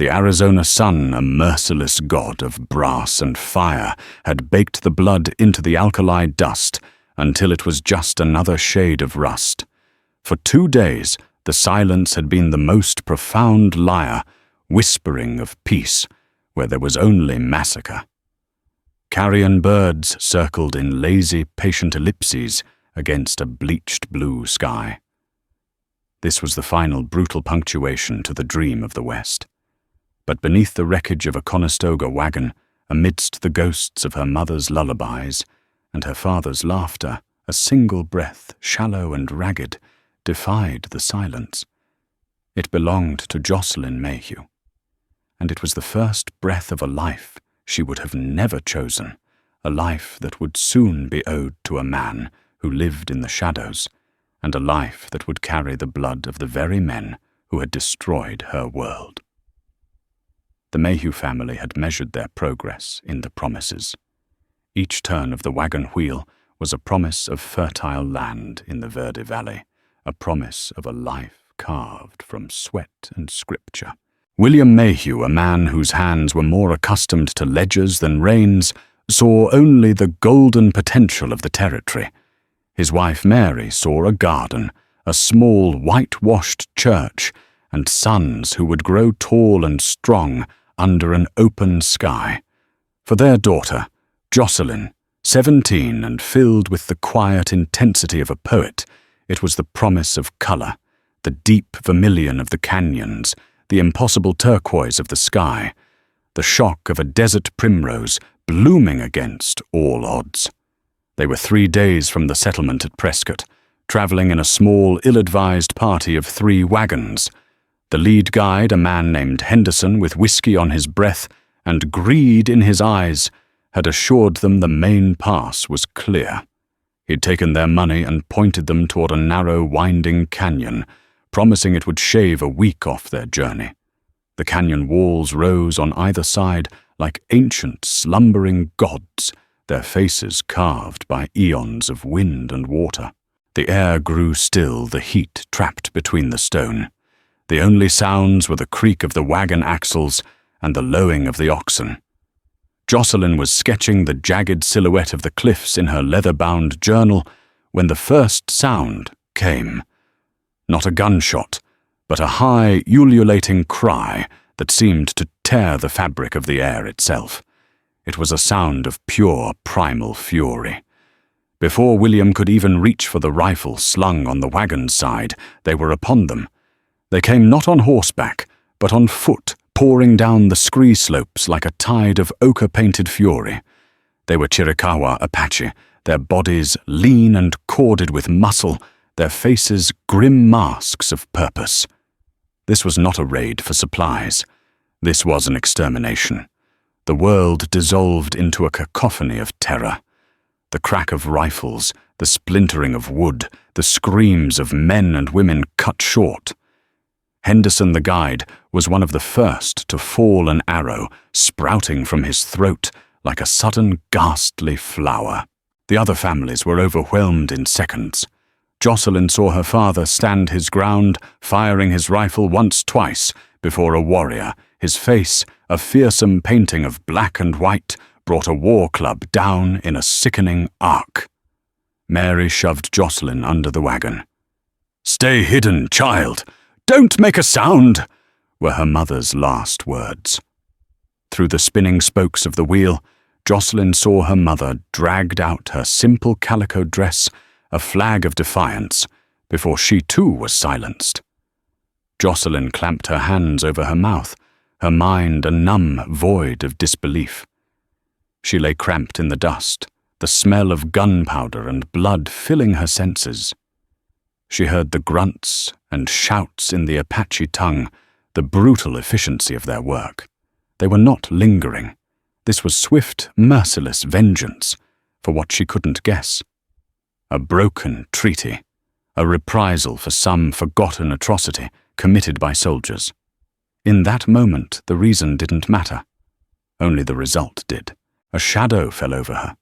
The Arizona sun, a merciless god of brass and fire, had baked the blood into the alkali dust until it was just another shade of rust. For 2 days, the silence had been the most profound lyre, whispering of peace where there was only massacre. Carrion birds circled in lazy, patient ellipses against a bleached blue sky. This was the final brutal punctuation to the dream of the West. But beneath the wreckage of a Conestoga wagon, amidst the ghosts of her mother's lullabies and her father's laughter, a single breath, shallow and ragged, defied the silence. It belonged to Jocelyn Mayhew, and it was the first breath of a life she would have never chosen, a life that would soon be owed to a man who lived in the shadows, and a life that would carry the blood of the very men who had destroyed her world. The Mayhew family had measured their progress in the promises. Each turn of the wagon wheel was a promise of fertile land in the Verde Valley, a promise of a life carved from sweat and scripture. William Mayhew, a man whose hands were more accustomed to ledgers than reins, saw only the golden potential of the territory. His wife Mary saw a garden, a small whitewashed church, and sons who would grow tall and strong under an open sky. For their daughter, Jocelyn, 17 and filled with the quiet intensity of a poet, it was the promise of color, the deep vermilion of the canyons, the impossible turquoise of the sky, the shock of a desert primrose blooming against all odds. They were 3 days from the settlement at Prescott, traveling in a small, ill-advised party of 3 wagons. The lead guide, a man named Henderson with whiskey on his breath and greed in his eyes, had assured them the main pass was clear. He'd taken their money and pointed them toward a narrow, winding canyon, promising it would shave a week off their journey. The canyon walls rose on either side like ancient, slumbering gods, their faces carved by eons of wind and water. The air grew still, the heat trapped between the stone. The only sounds were the creak of the wagon axles and the lowing of the oxen. Jocelyn was sketching the jagged silhouette of the cliffs in her leather-bound journal when the first sound came. Not a gunshot, but a high, ululating cry that seemed to tear the fabric of the air itself. It was a sound of pure, primal fury. Before William could even reach for the rifle slung on the wagon's side, they were upon them. They came not on horseback, but on foot, pouring down the scree slopes like a tide of ochre-painted fury. They were Chiricahua Apache, their bodies lean and corded with muscle, their faces grim masks of purpose. This was not a raid for supplies. This was an extermination. The world dissolved into a cacophony of terror. The crack of rifles, the splintering of wood, the screams of men and women cut short. Henderson the guide was one of the first to fall, an arrow sprouting from his throat like a sudden ghastly flower. The other families were overwhelmed in seconds. Jocelyn saw her father stand his ground, firing his rifle twice before a warrior, his face a fearsome painting of black and white, brought a war club down in a sickening arc. Mary shoved Jocelyn under the wagon. "Stay hidden, child! Don't make a sound!" were her mother's last words. Through the spinning spokes of the wheel, Jocelyn saw her mother dragged out her simple calico dress, a flag of defiance, before she too was silenced. Jocelyn clamped her hands over her mouth, her mind a numb void of disbelief. She lay cramped in the dust, the smell of gunpowder and blood filling her senses. She heard the grunts and shouts in the Apache tongue, the brutal efficiency of their work. They were not lingering. This was swift, merciless vengeance for what she couldn't guess. A broken treaty, a reprisal for some forgotten atrocity committed by soldiers. In that moment, the reason didn't matter. Only the result did. A shadow fell over her.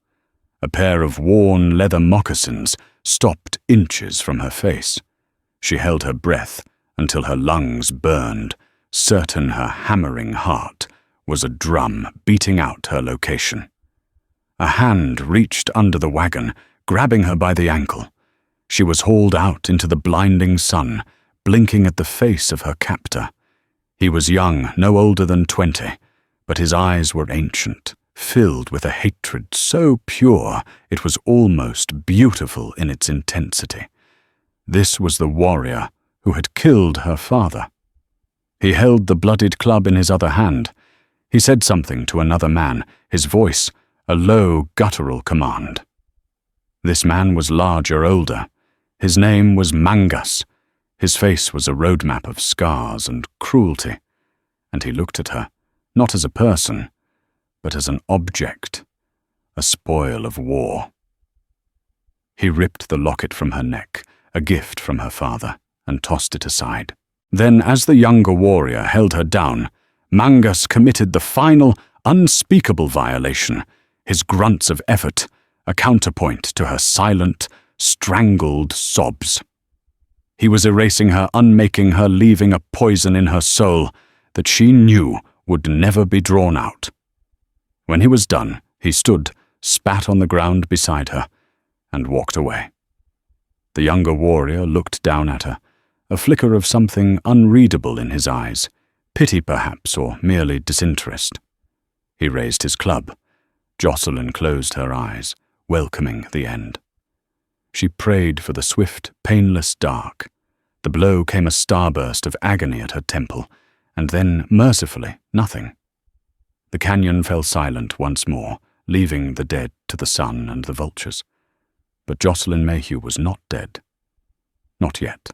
A pair of worn leather moccasins stopped inches from her face. She held her breath until her lungs burned, certain her hammering heart was a drum beating out her location. A hand reached under the wagon, grabbing her by the ankle. She was hauled out into the blinding sun, blinking at the face of her captor. He was young, no older than 20, but his eyes were ancient, filled with a hatred so pure it was almost beautiful in its intensity. This was the warrior who had killed her father. He held the bloodied club in his other hand. He said something to another man, his voice a low, guttural command. This man was larger, older. His name was Mangus. His face was a roadmap of scars and cruelty, and he looked at her, not as a person, but as an object, a spoil of war. He ripped the locket from her neck, a gift from her father, and tossed it aside. Then, as the younger warrior held her down, Mangus committed the final, unspeakable violation, his grunts of effort, a counterpoint to her silent, strangled sobs. He was erasing her, unmaking her, leaving a poison in her soul that she knew would never be drawn out. When he was done, he stood, spat on the ground beside her, and walked away. The younger warrior looked down at her, a flicker of something unreadable in his eyes, pity perhaps, or merely disinterest. He raised his club. Jocelyn closed her eyes, welcoming the end. She prayed for the swift, painless dark. The blow came a starburst of agony at her temple, and then, mercifully, nothing. The canyon fell silent once more, leaving the dead to the sun and the vultures. But Jocelyn Mayhew was not dead. Not yet.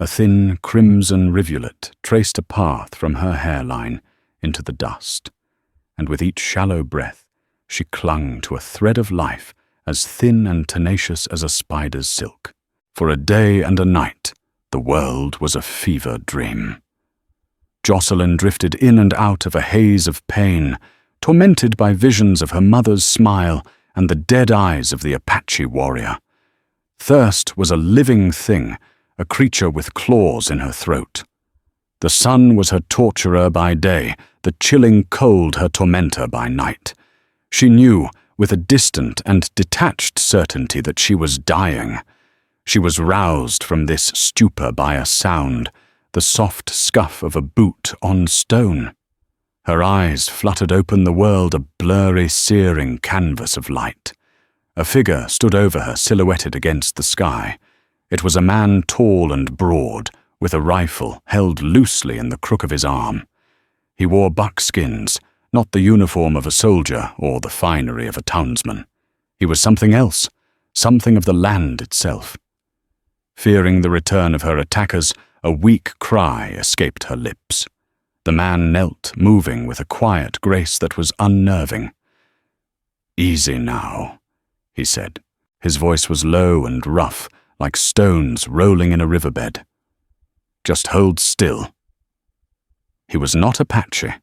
A thin, crimson rivulet traced a path from her hairline into the dust, and with each shallow breath, she clung to a thread of life as thin and tenacious as a spider's silk. For a day and a night, the world was a fever dream. Jocelyn drifted in and out of a haze of pain, tormented by visions of her mother's smile and the dead eyes of the Apache warrior. Thirst was a living thing, a creature with claws in her throat. The sun was her torturer by day, the chilling cold her tormentor by night. She knew, with a distant and detached certainty, that she was dying. She was roused from this stupor by a sound, the soft scuff of a boot on stone. Her eyes fluttered open, the world a blurry, searing canvas of light. A figure stood over her, silhouetted against the sky. It was a man tall and broad, with a rifle held loosely in the crook of his arm. He wore buckskins, not the uniform of a soldier or the finery of a townsman. He was something else, something of the land itself. Fearing the return of her attackers, a weak cry escaped her lips. The man knelt, moving with a quiet grace that was unnerving. "Easy now," he said. His voice was low and rough, like stones rolling in a riverbed. "Just hold still." He was not Apache.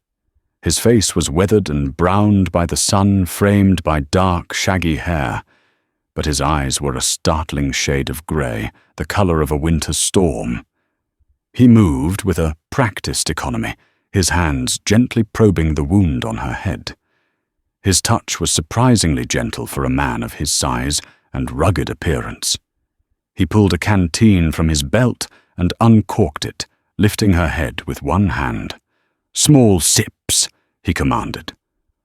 His face was weathered and browned by the sun, framed by dark, shaggy hair, but his eyes were a startling shade of grey, the colour of a winter storm. He moved with a practiced economy, his hands gently probing the wound on her head. His touch was surprisingly gentle for a man of his size and rugged appearance. He pulled a canteen from his belt and uncorked it, lifting her head with one hand. "Small sips," he commanded.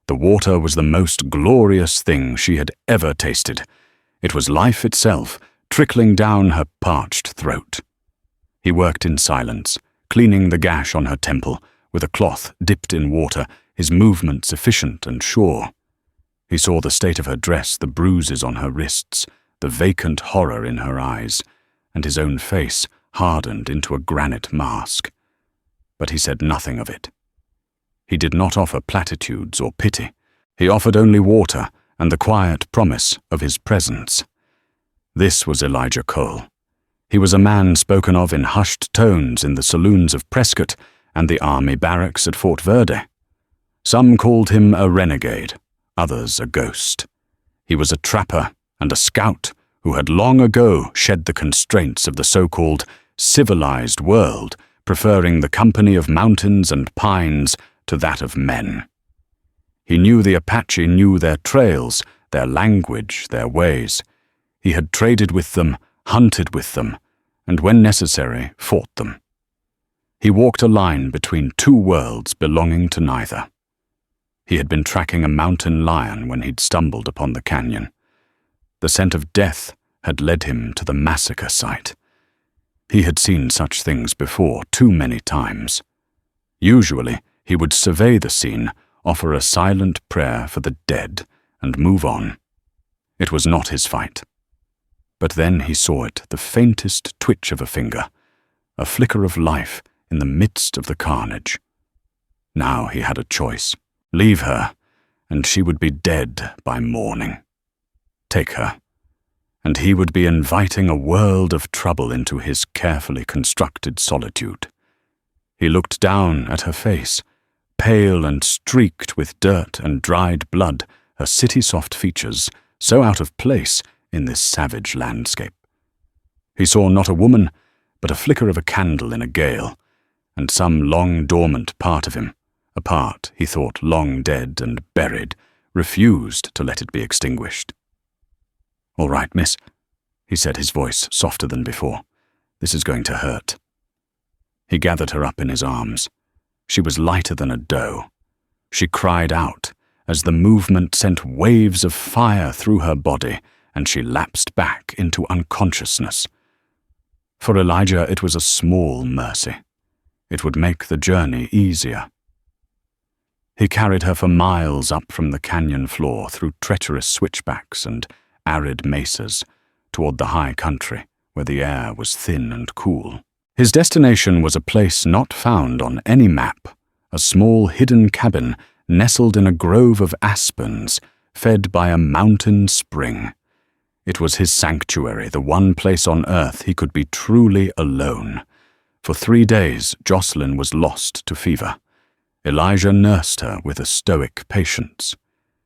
The water was the most glorious thing she had ever tasted. It was life itself, trickling down her parched throat. He worked in silence, cleaning the gash on her temple with a cloth dipped in water, his movements efficient and sure. He saw the state of her dress, the bruises on her wrists, the vacant horror in her eyes, and his own face hardened into a granite mask. But he said nothing of it. He did not offer platitudes or pity. He offered only water and the quiet promise of his presence. This was Elijah Cole. He was a man spoken of in hushed tones in the saloons of Prescott and the army barracks at Fort Verde. Some called him a renegade, others a ghost. He was a trapper and a scout who had long ago shed the constraints of the so-called civilized world, preferring the company of mountains and pines to that of men. He knew the Apache knew their trails, their language, their ways. He had traded with them, hunted with them, and when necessary, fought them. He walked a line between two worlds belonging to neither. He had been tracking a mountain lion when he'd stumbled upon the canyon. The scent of death had led him to the massacre site. He had seen such things before, too many times. Usually, he would survey the scene, offer a silent prayer for the dead, and move on. It was not his fight. But then he saw it, the faintest twitch of a finger, a flicker of life in the midst of the carnage. Now he had a choice. Leave her, and she would be dead by morning. Take her, and he would be inviting a world of trouble into his carefully constructed solitude. He looked down at her face, pale and streaked with dirt and dried blood, her city-soft features so out of place in this savage landscape. He saw not a woman, but a flicker of a candle in a gale, and some long-dormant part of him, a part he thought long dead and buried, refused to let it be extinguished. "All right, miss," he said, his voice softer than before. "This is going to hurt." He gathered her up in his arms. She was lighter than a doe. She cried out as the movement sent waves of fire through her body, and she lapsed back into unconsciousness. For Elijah, it was a small mercy. It would make the journey easier. He carried her for miles up from the canyon floor through treacherous switchbacks and arid mesas toward the high country where the air was thin and cool. His destination was a place not found on any map, a small hidden cabin nestled in a grove of aspens, fed by a mountain spring. It was his sanctuary, the one place on earth he could be truly alone. For 3 days, Jocelyn was lost to fever. Elijah nursed her with a stoic patience.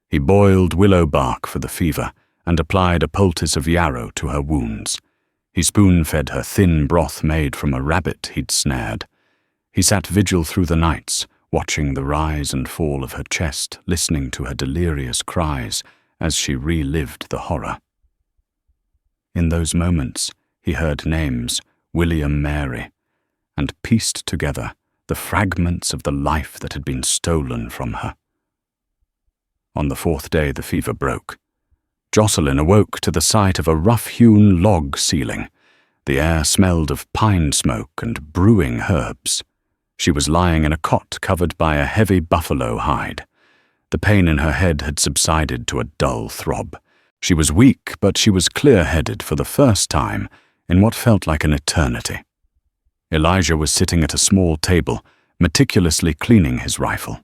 He boiled willow bark for the fever and applied a poultice of yarrow to her wounds. He spoon-fed her thin broth made from a rabbit he'd snared. He sat vigil through the nights, watching the rise and fall of her chest, listening to her delirious cries as she relived the horror. In those moments, he heard names, William, Mary, and pieced together the fragments of the life that had been stolen from her. On the 4th day, the fever broke. Jocelyn awoke to the sight of a rough-hewn log ceiling. The air smelled of pine smoke and brewing herbs. She was lying in a cot covered by a heavy buffalo hide. The pain in her head had subsided to a dull throb. She was weak, but she was clear-headed for the first time in what felt like an eternity. Elijah was sitting at a small table, meticulously cleaning his rifle.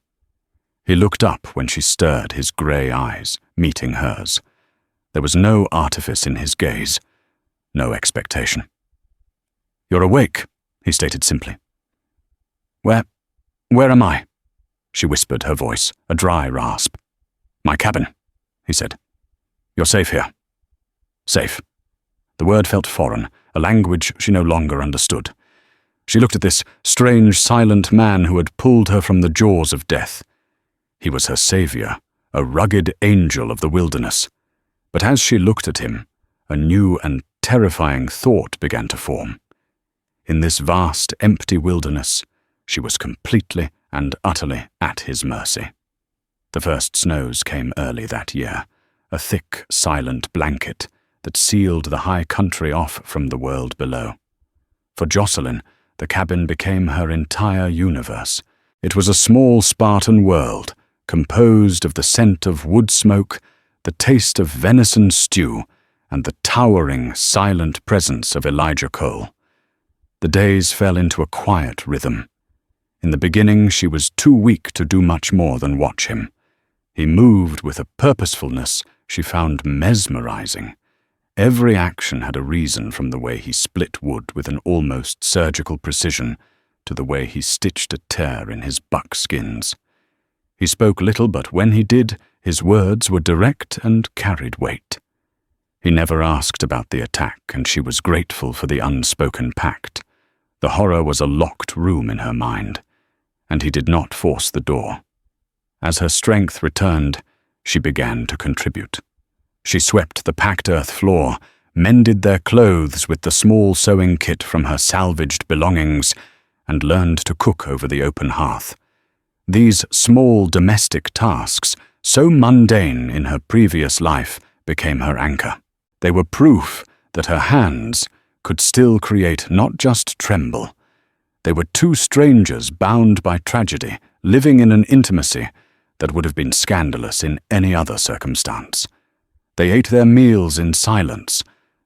He looked up when she stirred, his grey eyes meeting hers. There was no artifice in his gaze, no expectation. "You're awake," he stated simply. Where am I?" she whispered, her voice a dry rasp. "My cabin," he said. "You're safe here." Safe. The word felt foreign, a language she no longer understood. She looked at this strange, silent man who had pulled her from the jaws of death. He was her savior, a rugged angel of the wilderness. But as she looked at him, a new and terrifying thought began to form. In this vast, empty wilderness, she was completely and utterly at his mercy. The first snows came early that year, a thick, silent blanket that sealed the high country off from the world below. For Jocelyn, the cabin became her entire universe. It was a small Spartan world, composed of the scent of wood smoke, the taste of venison stew, and the towering, silent presence of Elijah Cole. The days fell into a quiet rhythm. In the beginning, she was too weak to do much more than watch him. He moved with a purposefulness she found mesmerizing. Every action had a reason, from the way he split wood with an almost surgical precision to the way he stitched a tear in his buckskins. He spoke little, but when he did, his words were direct and carried weight. He never asked about the attack, and she was grateful for the unspoken pact. The horror was a locked room in her mind, and he did not force the door. As her strength returned, she began to contribute. She swept the packed earth floor, mended their clothes with the small sewing kit from her salvaged belongings, and learned to cook over the open hearth. These small domestic tasks, so mundane in her previous life, became her anchor. They were proof that her hands could still create not just tremble. They were two strangers bound by tragedy, living in an intimacy that would have been scandalous in any other circumstance. They ate their meals in silence,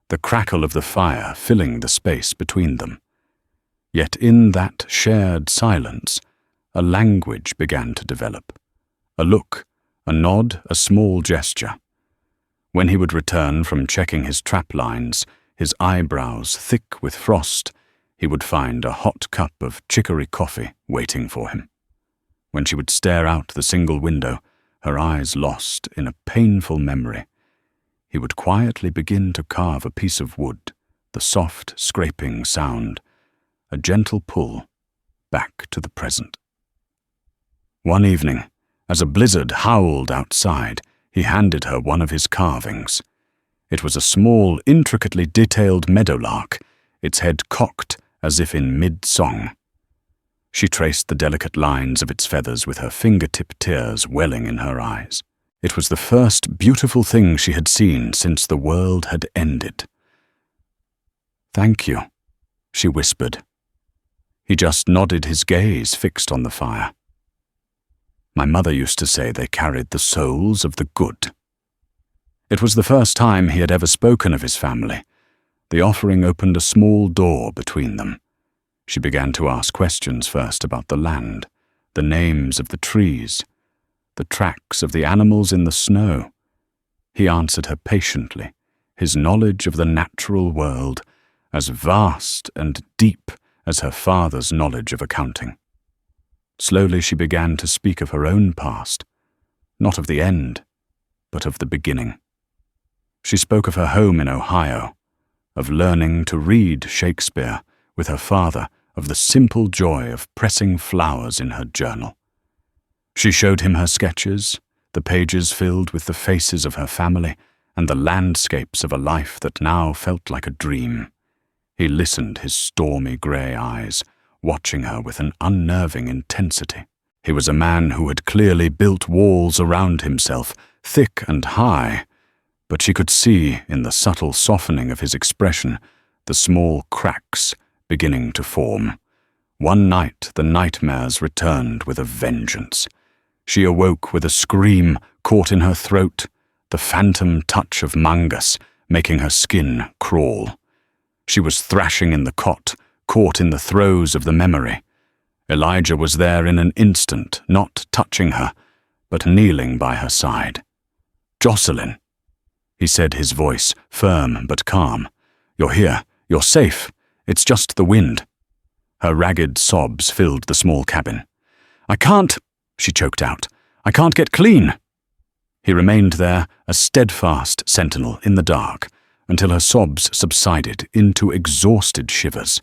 the crackle of the fire filling the space between them. Yet in that shared silence, a language began to develop. A look, a nod, a small gesture. When he would return from checking his trap lines, his eyebrows thick with frost, he would find a hot cup of chicory coffee waiting for him. When she would stare out the single window, her eyes lost in a painful memory, he would quietly begin to carve a piece of wood, the soft scraping sound, a gentle pull back to the present. One evening, as a blizzard howled outside, he handed her one of his carvings. It was a small, intricately detailed meadowlark, its head cocked as if in mid-song. She traced the delicate lines of its feathers with her fingertip tears welling in her eyes. It was the first beautiful thing she had seen since the world had ended. "Thank you," she whispered. He just nodded, his gaze fixed on the fire. "My mother used to say they carried the souls of the good." It was the first time he had ever spoken of his family. The offering opened a small door between them. She began to ask questions first about the land, the names of the trees, the tracks of the animals in the snow. He answered her patiently, his knowledge of the natural world as vast and deep as her father's knowledge of accounting. Slowly she began to speak of her own past, not of the end, but of the beginning. She spoke of her home in Ohio, of learning to read Shakespeare with her father, of the simple joy of pressing flowers in her journal. She showed him her sketches, the pages filled with the faces of her family and the landscapes of a life that now felt like a dream. He listened, his stormy grey eyes, watching her with an unnerving intensity. He was a man who had clearly built walls around himself, thick and high, but she could see, in the subtle softening of his expression, the small cracks beginning to form. One night the nightmares returned with a vengeance. She awoke with a scream caught in her throat, the phantom touch of Mangus making her skin crawl. She was thrashing in the cot, caught in the throes of the memory. Elijah was there in an instant, not touching her, but kneeling by her side. "Jocelyn," he said, his voice firm but calm. "You're here. You're safe. It's just the wind." Her ragged sobs filled the small cabin. "I can't," she choked out. "I can't get clean." He remained there, a steadfast sentinel in the dark, until her sobs subsided into exhausted shivers.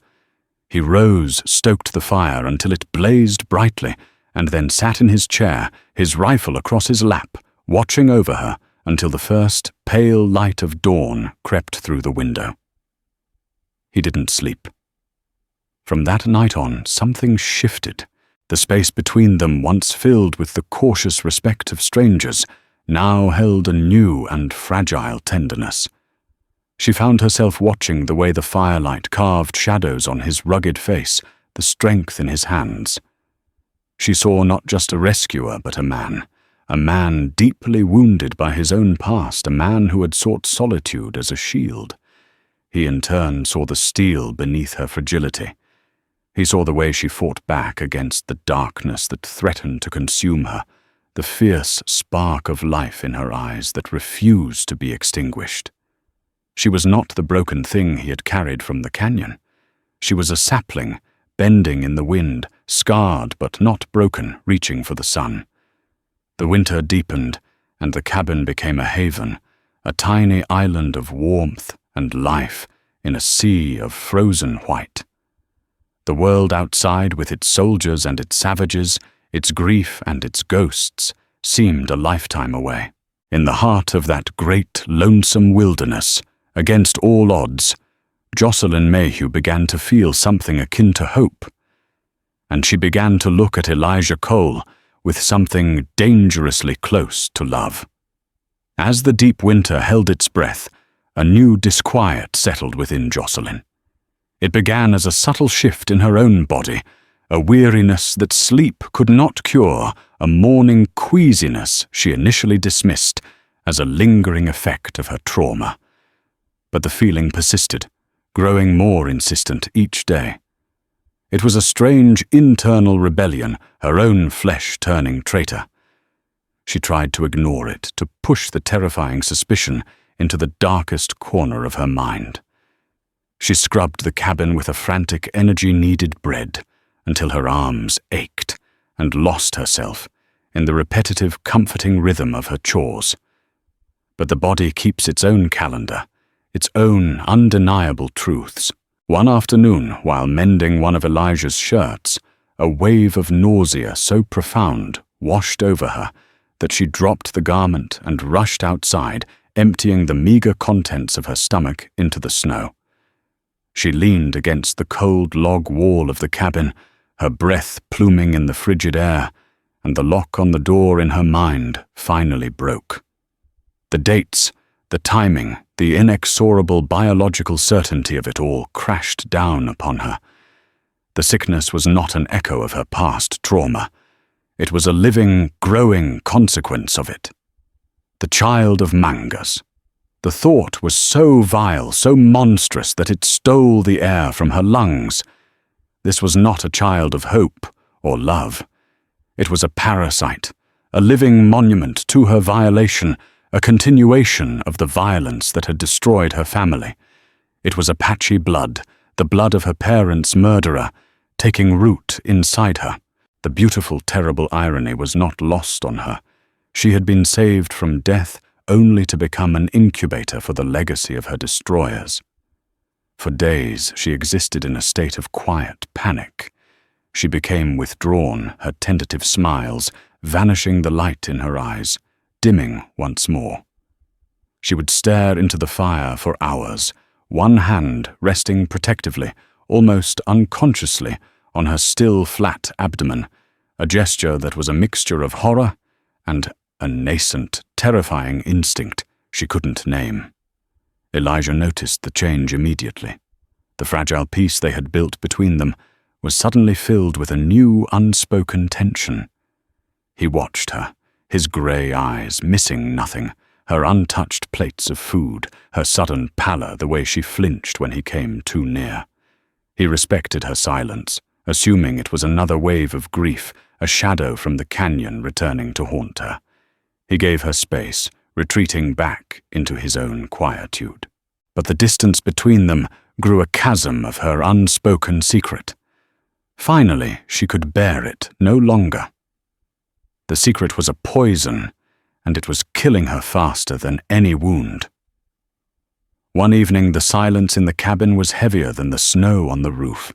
He rose, stoked the fire until it blazed brightly, and then sat in his chair, his rifle across his lap, watching over her until the first pale light of dawn crept through the window. He didn't sleep. From that night on, something shifted. The space between them, once filled with the cautious respect of strangers, now held a new and fragile tenderness. She found herself watching the way the firelight carved shadows on his rugged face, the strength in his hands. She saw not just a rescuer, but a man deeply wounded by his own past, a man who had sought solitude as a shield. He in turn saw the steel beneath her fragility. He saw the way she fought back against the darkness that threatened to consume her, the fierce spark of life in her eyes that refused to be extinguished. She was not the broken thing he had carried from the canyon. She was a sapling, bending in the wind, scarred but not broken, reaching for the sun. The winter deepened, and the cabin became a haven, a tiny island of warmth and life in a sea of frozen white. The world outside, with its soldiers and its savages, its grief and its ghosts, seemed a lifetime away. In the heart of that great, lonesome wilderness, against all odds, Jocelyn Mayhew began to feel something akin to hope. And she began to look at Elijah Cole with something dangerously close to love. As the deep winter held its breath, a new disquiet settled within Jocelyn. It began as a subtle shift in her own body, a weariness that sleep could not cure, a morning queasiness she initially dismissed as a lingering effect of her trauma. But the feeling persisted, growing more insistent each day. It was a strange internal rebellion, her own flesh-turning traitor. She tried to ignore it, to push the terrifying suspicion into the darkest corner of her mind. She scrubbed the cabin with a frantic, energy-needed bread until her arms ached and lost herself in the repetitive, comforting rhythm of her chores. But the body keeps its own calendar, its own undeniable truths. One afternoon, while mending one of Elijah's shirts, a wave of nausea so profound washed over her that she dropped the garment and rushed outside, emptying the meager contents of her stomach into the snow. She leaned against the cold log wall of the cabin, her breath pluming in the frigid air, and the lock on the door in her mind finally broke. The dates, the timing, the inexorable biological certainty of it all crashed down upon her. The sickness was not an echo of her past trauma. It was a living, growing consequence of it. The child of Mangas. The thought was so vile, so monstrous that it stole the air from her lungs. This was not a child of hope or love. It was a parasite, a living monument to her violation, a continuation of the violence that had destroyed her family. It was Apache blood, the blood of her parents' murderer, taking root inside her. The beautiful, terrible irony was not lost on her. She had been saved from death only to become an incubator for the legacy of her destroyers. For days, she existed in a state of quiet panic. She became withdrawn, her tentative smiles vanishing the light in her eyes, dimming once more. She would stare into the fire for hours, one hand resting protectively, almost unconsciously, on her still flat abdomen, a gesture that was a mixture of horror and a nascent, terrifying instinct she couldn't name. Elijah noticed the change immediately. The fragile peace they had built between them was suddenly filled with a new, unspoken tension. He watched her, his grey eyes missing nothing, her untouched plates of food, her sudden pallor, the way she flinched when he came too near. He respected her silence, assuming it was another wave of grief, a shadow from the canyon returning to haunt her. He gave her space, retreating back into his own quietude. But the distance between them grew a chasm of her unspoken secret. Finally, she could bear it no longer. The secret was a poison, and it was killing her faster than any wound. One evening, the silence in the cabin was heavier than the snow on the roof.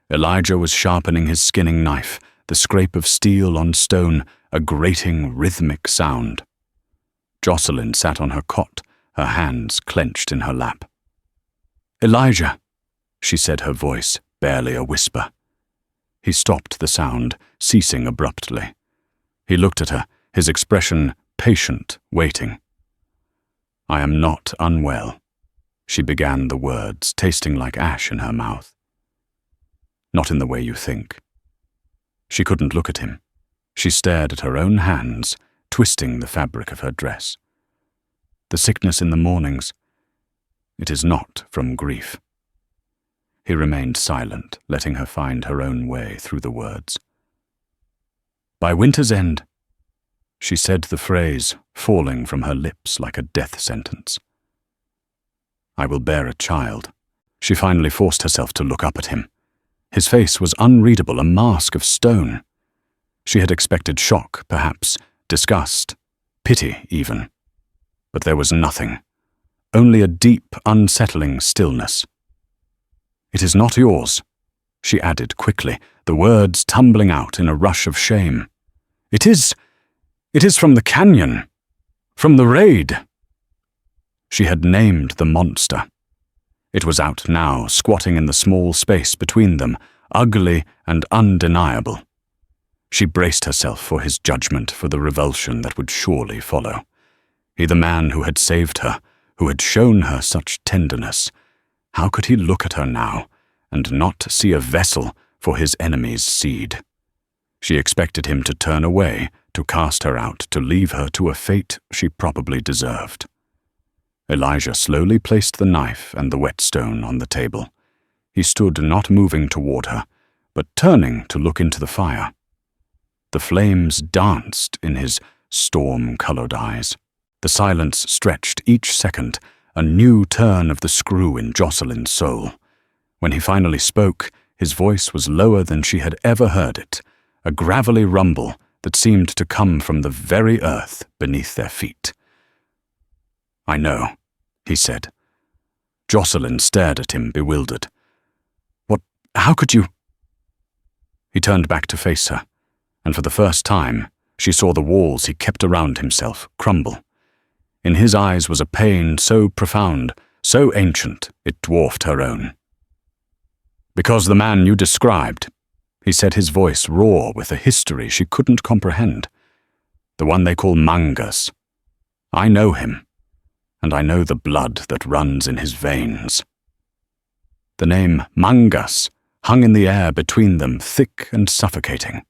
Elijah was sharpening his skinning knife, the scrape of steel on stone, a grating, rhythmic sound. Jocelyn sat on her cot, her hands clenched in her lap. "Elijah," she said, her voice barely a whisper. He stopped the sound, ceasing abruptly. He looked at her, his expression patient, waiting. "I am not unwell," she began the words, tasting like ash in her mouth. "Not in the way you think." She couldn't look at him. She stared at her own hands, twisting the fabric of her dress. "The sickness in the mornings, it is not from grief." He remained silent, letting her find her own way through the words. "By winter's end," she said the phrase, falling from her lips like a death sentence. "I will bear a child." She finally forced herself to look up at him. His face was unreadable, a mask of stone. She had expected shock, perhaps, disgust, pity even. But there was nothing, only a deep, unsettling stillness. "It is not yours," she added quickly, the words tumbling out in a rush of shame. It is from the canyon. From the raid. She had named the monster. It was out now, squatting in the small space between them, ugly and undeniable. She braced herself for his judgment, for the revulsion that would surely follow. He, the man who had saved her, who had shown her such tenderness. How could he look at her now, and not see a vessel for his enemy's seed? She expected him to turn away, to cast her out, to leave her to a fate she probably deserved. Elijah slowly placed the knife and the whetstone on the table. He stood not moving toward her, but turning to look into the fire. The flames danced in his storm-colored eyes. The silence stretched each second, a new turn of the screw in Jocelyn's soul. When he finally spoke, his voice was lower than she had ever heard it, a gravelly rumble that seemed to come from the very earth beneath their feet. "I know," he said. Jocelyn stared at him, bewildered. How could you?" He turned back to face her, and for the first time, she saw the walls he kept around himself crumble. In his eyes was a pain so profound, so ancient, it dwarfed her own. "Because the man you described," he said, his voice raw with a history she couldn't comprehend. "The one they call Mangas. I know him, and I know the blood that runs in his veins." The name Mangas hung in the air between them, thick and suffocating.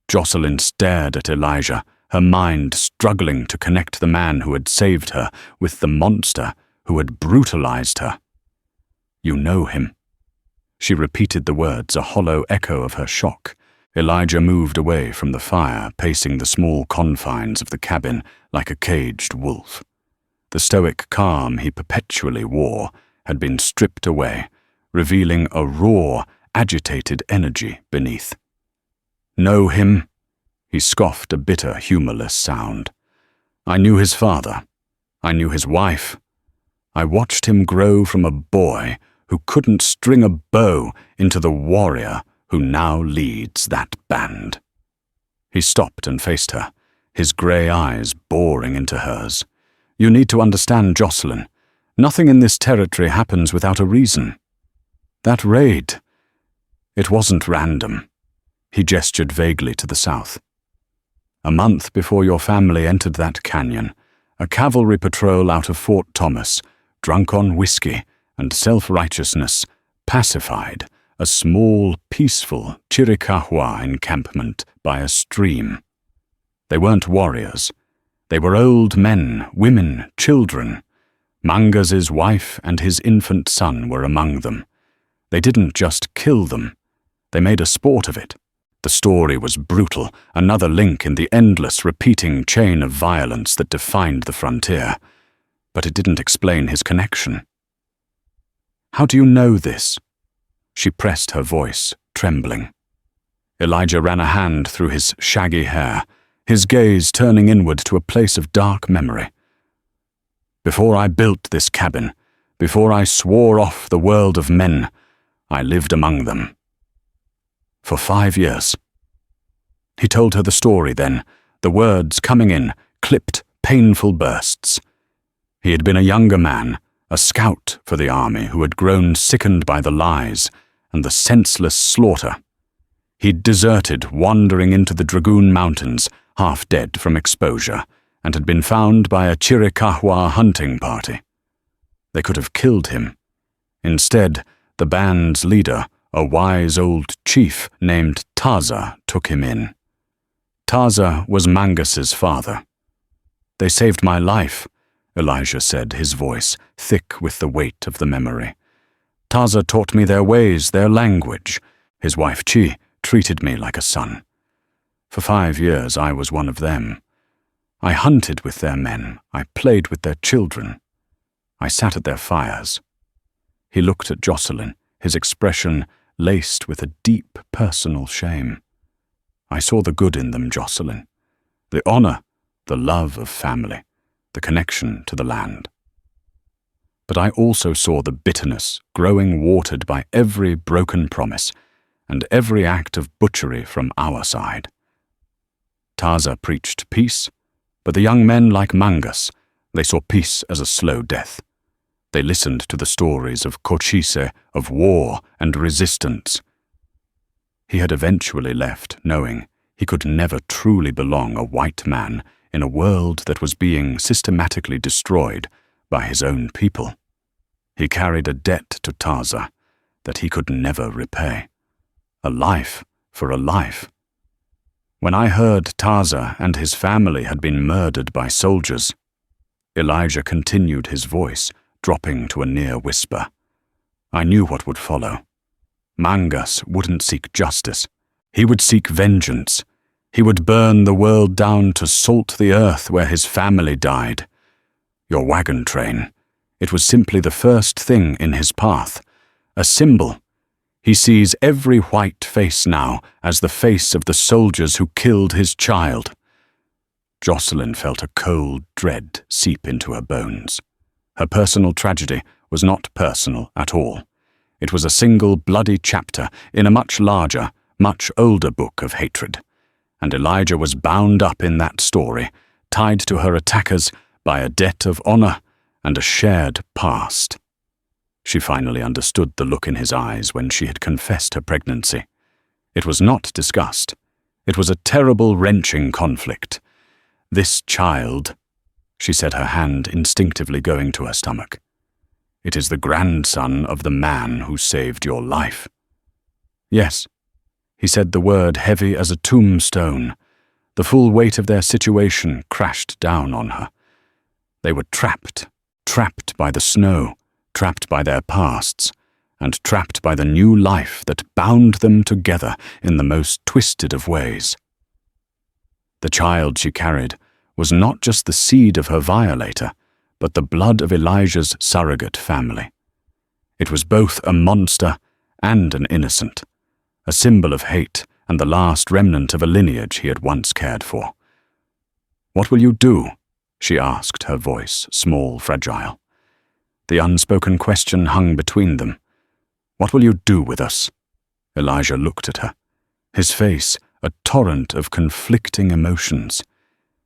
Jocelyn stared at Elijah, her mind struggling to connect the man who had saved her with the monster who had brutalized her. "You know him." She repeated the words, a hollow echo of her shock. Elijah moved away from the fire, pacing the small confines of the cabin like a caged wolf. The stoic calm he perpetually wore had been stripped away, revealing a raw, agitated energy beneath. "Know him?" He scoffed a bitter, humorless sound. "I knew his father. I knew his wife. I watched him grow from a boy who couldn't string a bow into the warrior who now leads that band." He stopped and faced her, his grey eyes boring into hers. "You need to understand, Jocelyn. Nothing in this territory happens without a reason. That raid, it wasn't random." He gestured vaguely to the south. "A month before your family entered that canyon, a cavalry patrol out of Fort Thomas, drunk on whiskey and self-righteousness, pacified a small, peaceful Chiricahua encampment by a stream. They weren't warriors. They were old men, women, children. Mangas's wife and his infant son were among them. They didn't just kill them. They made a sport of it. The story was brutal, another link in the endless, repeating chain of violence that defined the frontier. But it didn't explain his connection. "How do you know this?" She pressed her voice, trembling. Elijah ran a hand through his shaggy hair, his gaze turning inward to a place of dark memory. "Before I built this cabin, before I swore off the world of men, I lived among them. For 5 years. He told her the story then, the words coming in, clipped, painful bursts. He had been a younger man, a scout for the army who had grown sickened by the lies and the senseless slaughter. He'd deserted, wandering into the Dragoon Mountains, half dead from exposure, and had been found by a Chiricahua hunting party. They could have killed him. Instead, the band's leader, a wise old chief named Taza, took him in. Taza was Mangas's father. "They saved my life," Elijah said, his voice thick with the weight of the memory. "Taza taught me their ways, their language. His wife Chi treated me like a son. For 5 years I was one of them. I hunted with their men, I played with their children. I sat at their fires." He looked at Jocelyn, his expression laced with a deep personal shame. "I saw the good in them, Jocelyn. The honor, the love of family, the connection to the land." but I also saw the bitterness growing watered by every broken promise and every act of butchery from our side. Taza preached peace, but the young men like Mangus, they saw peace as a slow death. They listened to the stories of Cochise, of war and resistance. He had eventually left, knowing he could never truly belong a white man in a world that was being systematically destroyed by his own people. He carried a debt to Taza that he could never repay. A life for a life. When I heard Taza and his family had been murdered by soldiers, Elijah continued, his voice dropping to a near whisper. I knew what would follow. Mangus wouldn't seek justice. He would seek vengeance. He would burn the world down to salt the earth where his family died. Your wagon train. It was simply the first thing in his path. A symbol. He sees every white face now as the face of the soldiers who killed his child. Jocelyn felt a cold dread seep into her bones. Her personal tragedy was not personal at all. It was a single bloody chapter in a much larger, much older book of hatred. And Elijah was bound up in that story, tied to her attackers by a debt of honor and a shared past. She finally understood the look in his eyes when she had confessed her pregnancy. It was not disgust. It was a terrible, wrenching conflict. This child, she said, her hand instinctively going to her stomach. It is the grandson of the man who saved your life. Yes, he said the word heavy as a tombstone. The full weight of their situation crashed down on her. They were trapped by the snow, trapped by their pasts, and trapped by the new life that bound them together in the most twisted of ways. The child she carried was not just the seed of her violator, but the blood of Elijah's surrogate family. It was both a monster and an innocent, a symbol of hate and the last remnant of a lineage he had once cared for. What will you do? She asked, her voice small, fragile. The unspoken question hung between them. What will you do with us? Elijah looked at her, his face a torrent of conflicting emotions.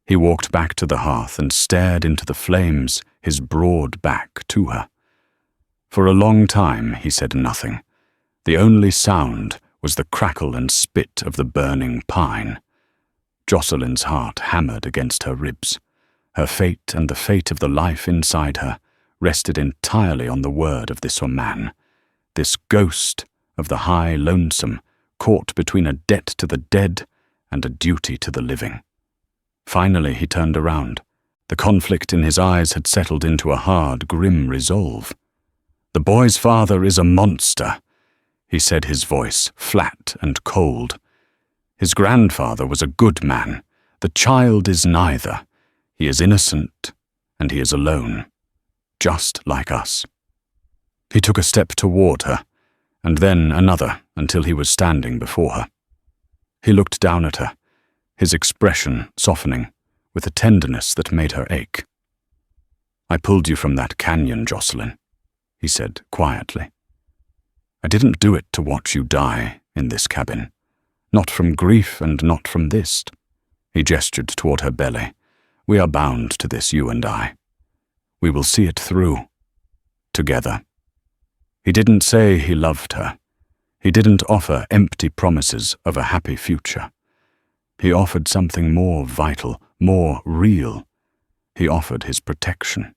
He walked back to the hearth and stared into the flames, his broad back to her. For a long time he said nothing. The only sound was the crackle and spit of the burning pine. Jocelyn's heart hammered against her ribs. Her fate and the fate of the life inside her rested entirely on the word of this man, this ghost of the high lonesome, caught between a debt to the dead and a duty to the living. Finally he turned around. The conflict in his eyes had settled into a hard, grim resolve. The boy's father is a monster, he said, his voice flat and cold. His grandfather was a good man. The child is neither. He is innocent, and he is alone, just like us. He took a step toward her, and then another until he was standing before her. He looked down at her, his expression softening with a tenderness that made her ache. I pulled you from that canyon, Jocelyn, he said quietly. I didn't do it to watch you die in this cabin, not from grief and not from this. He gestured toward her belly. We are bound to this, you and I. We will see it through, together. He didn't say he loved her. He didn't offer empty promises of a happy future. He offered something more vital, more real. He offered his protection.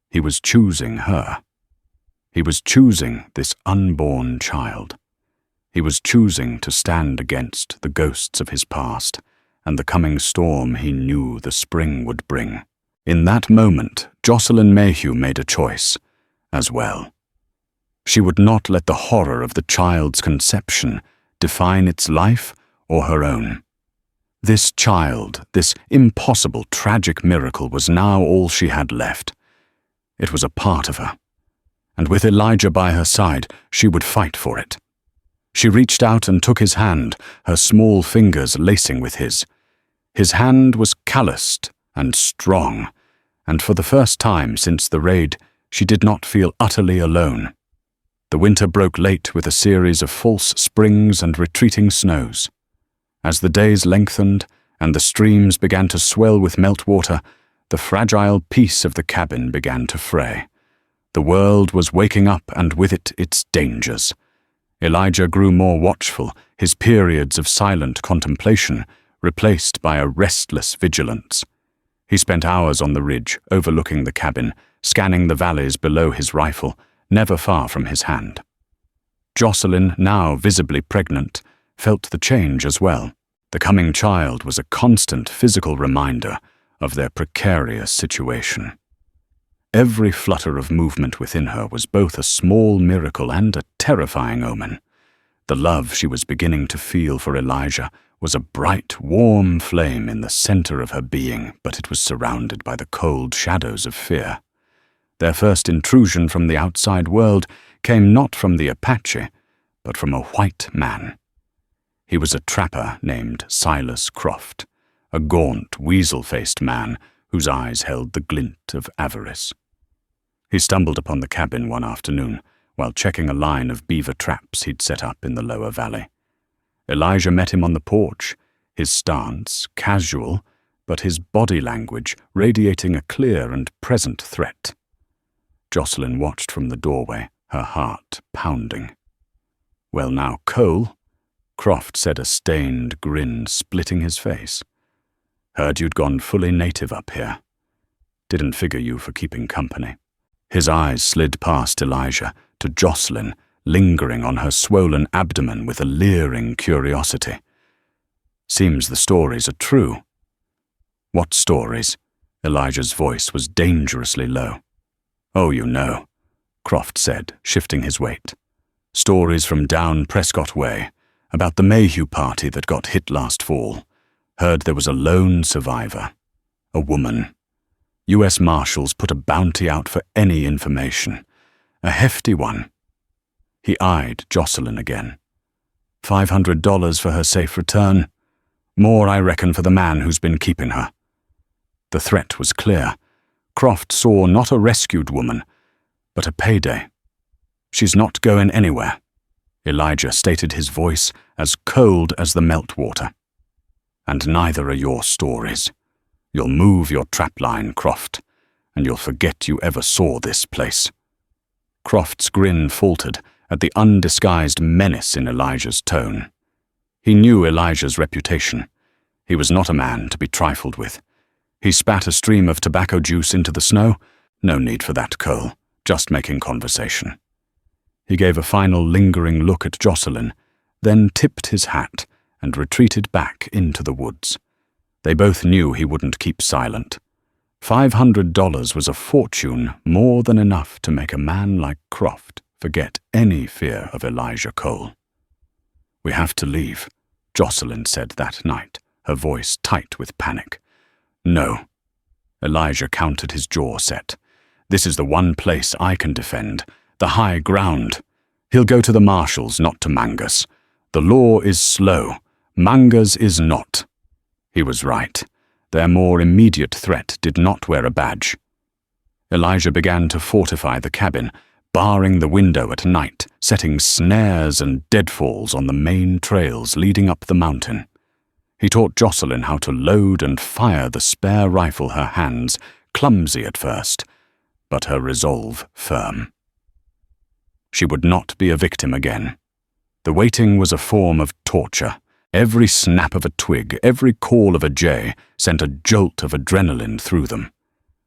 He was choosing her. He was choosing this unborn child. He was choosing to stand against the ghosts of his past and the coming storm he knew the spring would bring. In that moment, Jocelyn Mayhew made a choice as well. She would not let the horror of the child's conception define its life or her own. This child, this impossible, tragic miracle was now all she had left. It was a part of her. And with Elijah by her side, she would fight for it. She reached out and took his hand, her small fingers lacing with his. His hand was calloused and strong, and for the first time since the raid, she did not feel utterly alone. The winter broke late with a series of false springs and retreating snows. As the days lengthened and the streams began to swell with meltwater, the fragile peace of the cabin began to fray. The world was waking up, and with it its dangers. Elijah grew more watchful, his periods of silent contemplation replaced by a restless vigilance. He spent hours on the ridge, overlooking the cabin, scanning the valleys below his rifle, never far from his hand. Jocelyn, now visibly pregnant, felt the change as well. The coming child was a constant physical reminder of their precarious situation. Every flutter of movement within her was both a small miracle and a terrifying omen. The love she was beginning to feel for Elijah was a bright, warm flame in the center of her being, but it was surrounded by the cold shadows of fear. Their first intrusion from the outside world came not from the Apache, but from a white man. He was a trapper named Silas Croft, a gaunt, weasel-faced man whose eyes held the glint of avarice. He stumbled upon the cabin one afternoon while checking a line of beaver traps he'd set up in the lower valley. Elijah met him on the porch, his stance casual, but his body language radiating a clear and present threat. Jocelyn watched from the doorway, her heart pounding. "Well now, Cole," Croft said, a stained grin splitting his face. "Heard you'd gone fully native up here. Didn't figure you for keeping company." His eyes slid past Elijah to Jocelyn, lingering on her swollen abdomen with a leering curiosity. "Seems the stories are true." "What stories?" Elijah's voice was dangerously low. "Oh, you know," Croft said, shifting his weight. "Stories from down Prescott Way, about the Mayhew party that got hit last fall. Heard there was a lone survivor. A woman. U.S. Marshals put a bounty out for any information. A hefty one." He eyed Jocelyn again. $500 for her safe return. More, I reckon, for the man who's been keeping her. The threat was clear. Croft saw not a rescued woman, but a payday. "She's not going anywhere," Elijah stated, his voice as cold as the meltwater. "And neither are your stories. You'll move your trapline, Croft, and you'll forget you ever saw this place." Croft's grin faltered at the undisguised menace in Elijah's tone. He knew Elijah's reputation. He was not a man to be trifled with. He spat a stream of tobacco juice into the snow. "No need for that, Cole. Just making conversation." He gave a final lingering look at Jocelyn, then tipped his hat and retreated back into the woods. They both knew he wouldn't keep silent. $500 was a fortune, more than enough to make a man like Croft forget any fear of Elijah Cole. "We have to leave," Jocelyn said that night, her voice tight with panic. "No." Elijah countered, his jaw set. "This is the one place I can defend, the high ground. He'll go to the marshals, not to Mangus. The law is slow. Mangus is not." He was right. Their more immediate threat did not wear a badge. Elijah began to fortify the cabin, barring the window at night, setting snares and deadfalls on the main trails leading up the mountain. He taught Jocelyn how to load and fire the spare rifle, her hands clumsy at first, but her resolve firm. She would not be a victim again. The waiting was a form of torture. Every snap of a twig, every call of a jay sent a jolt of adrenaline through them.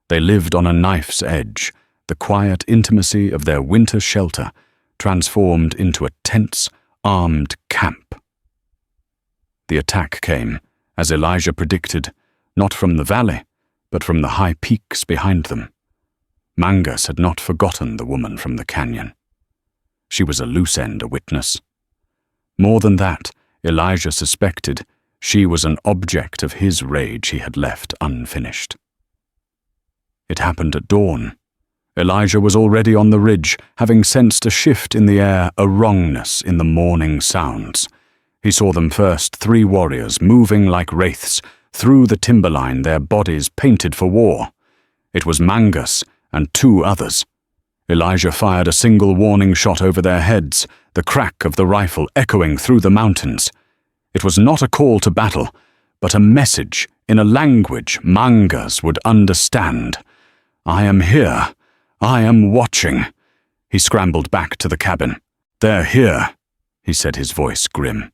They lived on a knife's edge, the quiet intimacy of their winter shelter transformed into a tense, armed camp. The attack came, as Elijah predicted, not from the valley, but from the high peaks behind them. Mangus had not forgotten the woman from the canyon. She was a loose-end, a witness. More than that, Elijah suspected she was an object of his rage he had left unfinished. It happened at dawn. Elijah was already on the ridge, having sensed a shift in the air, a wrongness in the morning sounds. He saw them first, 3 warriors moving like wraiths through the timberline, their bodies painted for war. It was Mangus and 2 others. Elijah fired a single warning shot over their heads, the crack of the rifle echoing through the mountains. It was not a call to battle, but a message in a language Mangas would understand. "I am here. I am watching." He scrambled back to the cabin. "They're here," he said, his voice grim.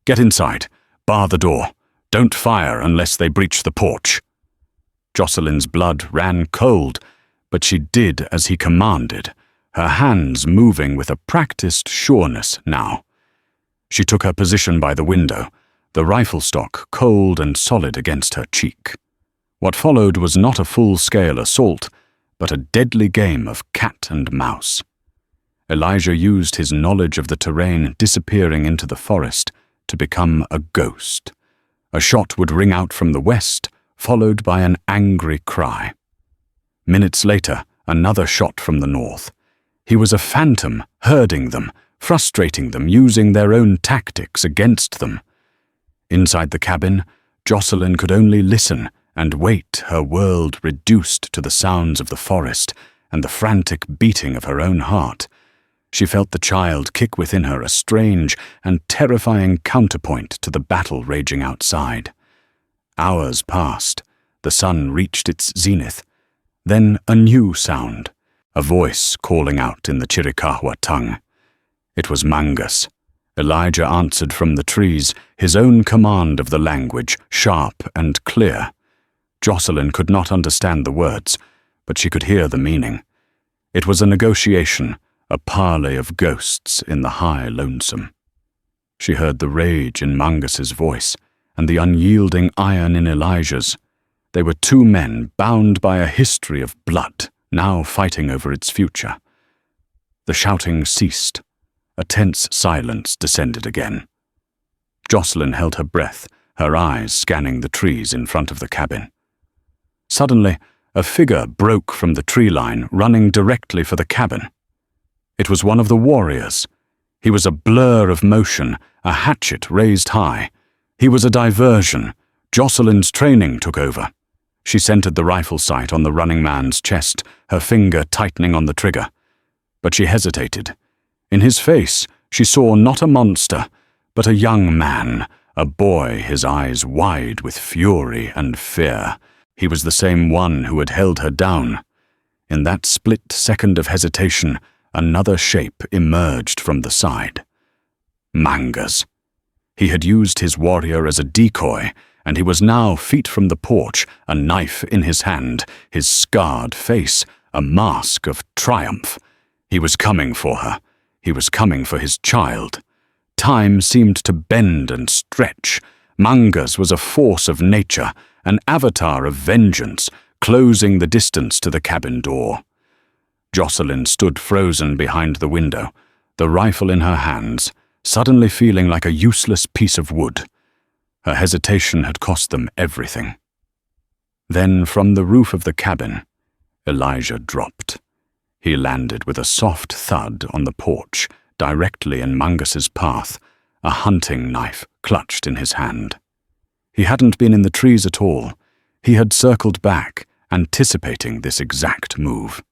"Get inside. Bar the door. Don't fire unless they breach the porch." Jocelyn's blood ran cold, but she did as he commanded, her hands moving with a practiced sureness now. She took her position by the window, the rifle stock cold and solid against her cheek. What followed was not a full-scale assault, but a deadly game of cat and mouse. Elijah used his knowledge of the terrain disappearing into the forest to become a ghost. A shot would ring out from the west, followed by an angry cry. Minutes later, another shot from the north. He was a phantom, herding them, frustrating them, using their own tactics against them. Inside the cabin, Jocelyn could only listen and wait, her world reduced to the sounds of the forest and the frantic beating of her own heart. She felt the child kick within her a strange and terrifying counterpoint to the battle raging outside. Hours passed. The sun reached its zenith. Then a new sound, a voice calling out in the Chiricahua tongue. It was Mangas. Elijah answered from the trees, his own command of the language, sharp and clear. Jocelyn could not understand the words, but she could hear the meaning. It was a negotiation, a parley of ghosts in the high lonesome. She heard the rage in Mangas's voice and the unyielding iron in Elijah's. They were two men bound by a history of blood, now fighting over its future. The shouting ceased. A tense silence descended again. Jocelyn held her breath, her eyes scanning the trees in front of the cabin. Suddenly, a figure broke from the tree line, running directly for the cabin. It was one of the warriors. He was a blur of motion, a hatchet raised high. He was a diversion. Jocelyn's training took over. She centered the rifle sight on the running man's chest, her finger tightening on the trigger. But she hesitated. In his face, she saw not a monster, but a young man, a boy, his eyes wide with fury and fear. He was the same one who had held her down. In that split second of hesitation, another shape emerged from the side. Mangas. He had used his warrior as a decoy, and he was now feet from the porch, a knife in his hand, his scarred face, a mask of triumph. He was coming for her. He was coming for his child. Time seemed to bend and stretch. Mangas was a force of nature, an avatar of vengeance, closing the distance to the cabin door. Jocelyn stood frozen behind the window, the rifle in her hands, suddenly feeling like a useless piece of wood. Her hesitation had cost them everything. Then from the roof of the cabin, Elijah dropped. He landed with a soft thud on the porch, directly in Mangas's path, a hunting knife clutched in his hand. He hadn't been in the trees at all. He had circled back, anticipating this exact move.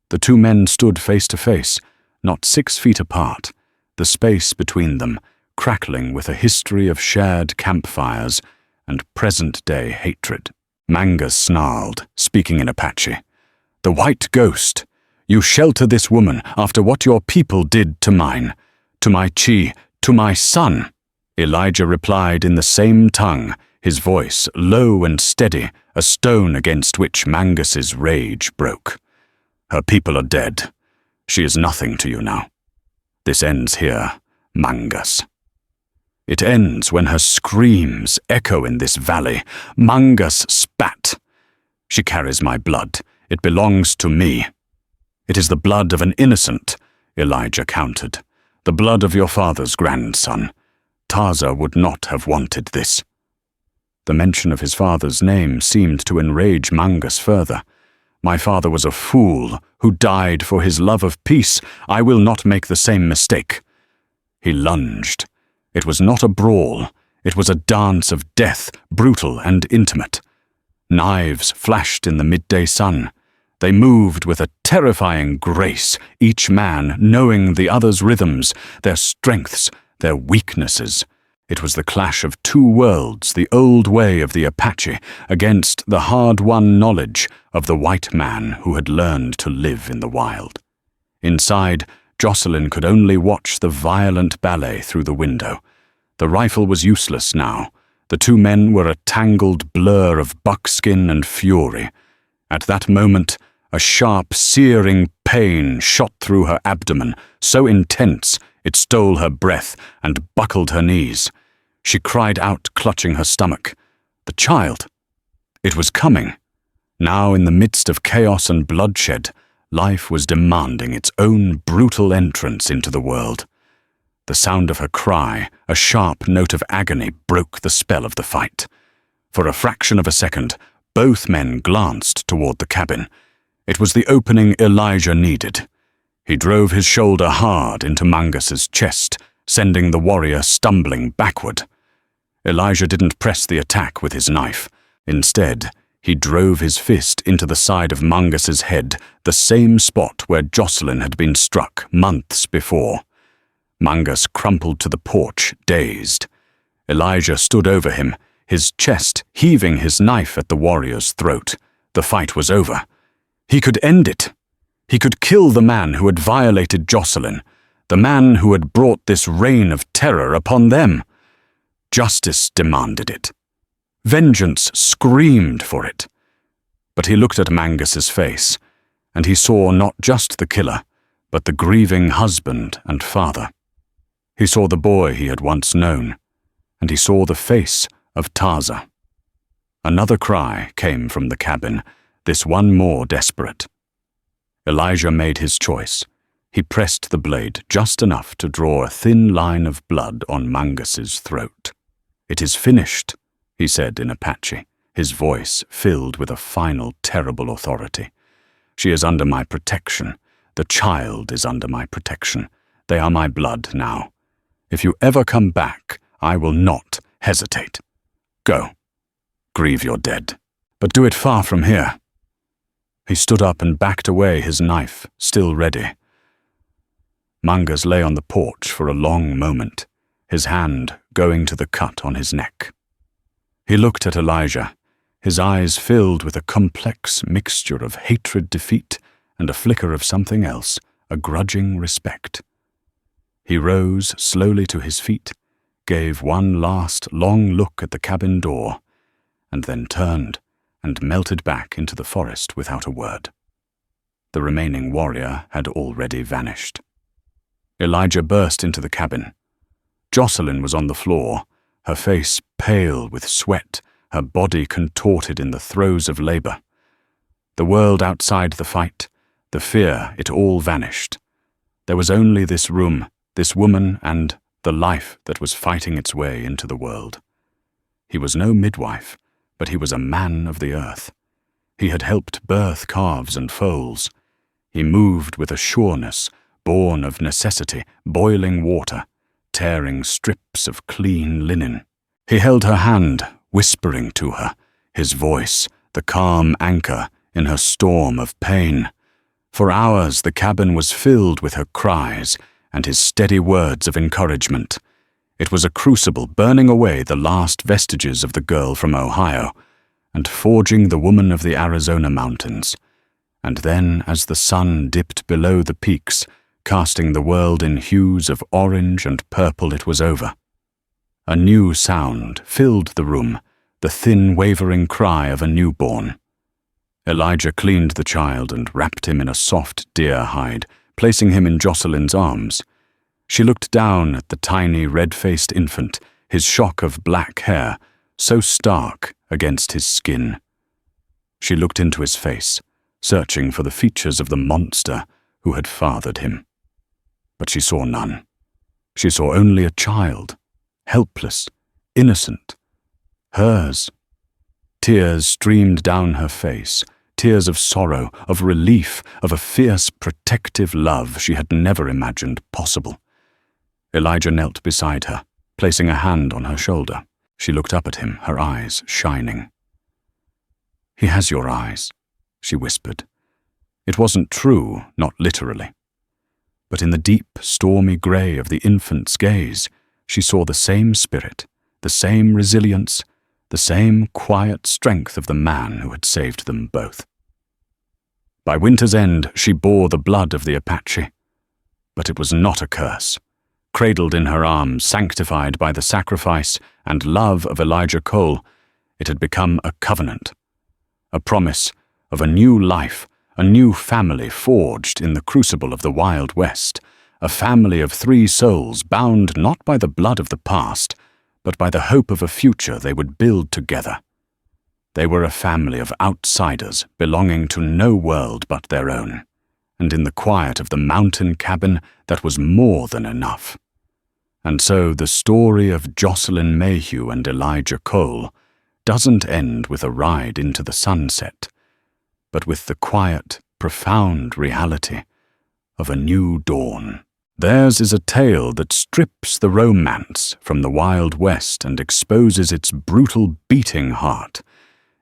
The two men stood face to face, not 6 feet apart, the space between them crackling with a history of shared campfires and present-day hatred. Mangas snarled, speaking in Apache. "The white ghost, you shelter this woman after what your people did to mine, to my chi, to my son." Elijah replied in the same tongue, his voice low and steady, a stone against which Mangas's rage broke. "Her people are dead. She is nothing to you now. This ends here, Mangas. It ends when her screams echo in this valley." Mangas spat. "She carries my blood. It belongs to me." "It is the blood of an innocent," Elijah countered. "The blood of your father's grandson. Taza would not have wanted this." The mention of his father's name seemed to enrage Mangas further. "My father was a fool who died for his love of peace. I will not make the same mistake." He lunged. It was not a brawl. It was a dance of death, brutal and intimate. Knives flashed in the midday sun. They moved with a terrifying grace, each man knowing the other's rhythms, their strengths, their weaknesses. It was the clash of two worlds, the old way of the Apache against the hard-won knowledge of the white man who had learned to live in the wild. Inside, Jocelyn could only watch the violent ballet through the window. The rifle was useless now. The two men were a tangled blur of buckskin and fury. At that moment, a sharp, searing pain shot through her abdomen, so intense it stole her breath and buckled her knees. She cried out, clutching her stomach. The child! It was coming. Now, in the midst of chaos and bloodshed, life was demanding its own brutal entrance into the world. The sound of her cry, a sharp note of agony, broke the spell of the fight. For a fraction of a second, both men glanced toward the cabin. It was the opening Elijah needed. He drove his shoulder hard into Mangus's chest, sending the warrior stumbling backward. Elijah didn't press the attack with his knife. Instead, he drove his fist into the side of Mangus's head, the same spot where Jocelyn had been struck months before. Mangus crumpled to the porch, dazed. Elijah stood over him, his chest heaving his knife at the warrior's throat. The fight was over. He could end it. He could kill the man who had violated Jocelyn, the man who had brought this reign of terror upon them. Justice demanded it. Vengeance screamed for it. But he looked at Mangus's face, and he saw not just the killer, but the grieving husband and father. He saw the boy he had once known, and he saw the face of Taza. Another cry came from the cabin, this one more desperate. Elijah made his choice. He pressed the blade just enough to draw a thin line of blood on Mangus's throat. "It is finished," he said in Apache, his voice filled with a final terrible authority. "She is under my protection. The child is under my protection. They are my blood now. If you ever come back, I will not hesitate. Go. Grieve your dead. But do it far from here." He stood up and backed away, his knife still ready. Mangus lay on the porch for a long moment, his hand going to the cut on his neck. He looked at Elijah, his eyes filled with a complex mixture of hatred, defeat, and a flicker of something else, a grudging respect. He rose slowly to his feet, gave one last long look at the cabin door, and then turned and melted back into the forest without a word. The remaining warrior had already vanished. Elijah burst into the cabin. Jocelyn was on the floor, her face pale with sweat, her body contorted in the throes of labor. The world outside the fight, the fear, it all vanished. There was only this room, this woman, and the life that was fighting its way into the world. He was no midwife, but he was a man of the earth. He had helped birth calves and foals. He moved with a sureness, born of necessity, boiling water, tearing strips of clean linen. He held her hand, whispering to her, his voice, the calm anchor in her storm of pain. For hours the cabin was filled with her cries and his steady words of encouragement. It was a crucible burning away the last vestiges of the girl from Ohio and forging the woman of the Arizona mountains. And then, as the sun dipped below the peaks, casting the world in hues of orange and purple, it was over. A new sound filled the room, the thin, wavering cry of a newborn. Elijah cleaned the child and wrapped him in a soft deer hide, placing him in Jocelyn's arms. She looked down at the tiny, red-faced infant, his shock of black hair, so stark against his skin. She looked into his face, searching for the features of the monster who had fathered him. But she saw none. She saw only a child, helpless, innocent. Hers. Tears streamed down her face, tears of sorrow, of relief, of a fierce, protective love she had never imagined possible. Elijah knelt beside her, placing a hand on her shoulder. She looked up at him, her eyes shining. "He has your eyes," she whispered. It wasn't true, not literally. But in the deep, stormy grey of the infant's gaze, she saw the same spirit, the same resilience, the same quiet strength of the man who had saved them both. By winter's end, she bore the blood of the Apache. But it was not a curse. Cradled in her arms, sanctified by the sacrifice and love of Elijah Cole, it had become a covenant, a promise of a new life, a new family forged in the crucible of the Wild West, a family of 3 souls bound not by the blood of the past, but by the hope of a future they would build together. They were a family of outsiders belonging to no world but their own, and in the quiet of the mountain cabin that was more than enough. And so the story of Jocelyn Mayhew and Elijah Cole doesn't end with a ride into the sunset, but with the quiet, profound reality of a new dawn. Theirs is a tale that strips the romance from the Wild West and exposes its brutal, beating heart.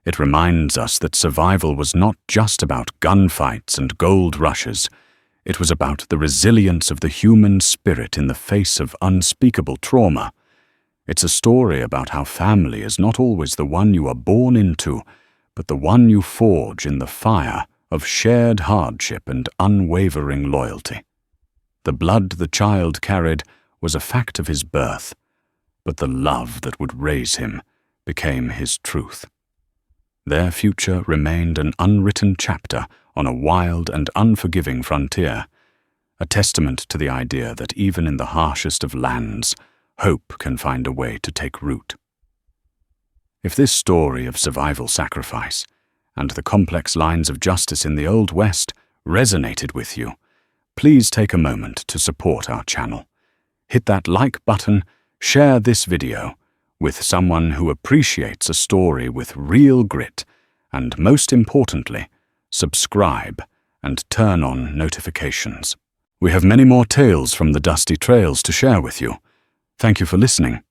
It reminds us that survival was not just about gunfights and gold rushes. It was about the resilience of the human spirit in the face of unspeakable trauma. It's a story about how family is not always the one you are born into, but the one you forge in the fire of shared hardship and unwavering loyalty. The blood the child carried was a fact of his birth, but the love that would raise him became his truth. Their future remained an unwritten chapter on a wild and unforgiving frontier, a testament to the idea that even in the harshest of lands, hope can find a way to take root. If this story of survival sacrifice and the complex lines of justice in the Old West resonated with you, please take a moment to support our channel. Hit that like button, share this video with someone who appreciates a story with real grit, and most importantly, subscribe and turn on notifications. We have many more tales from the dusty trails to share with you. Thank you for listening.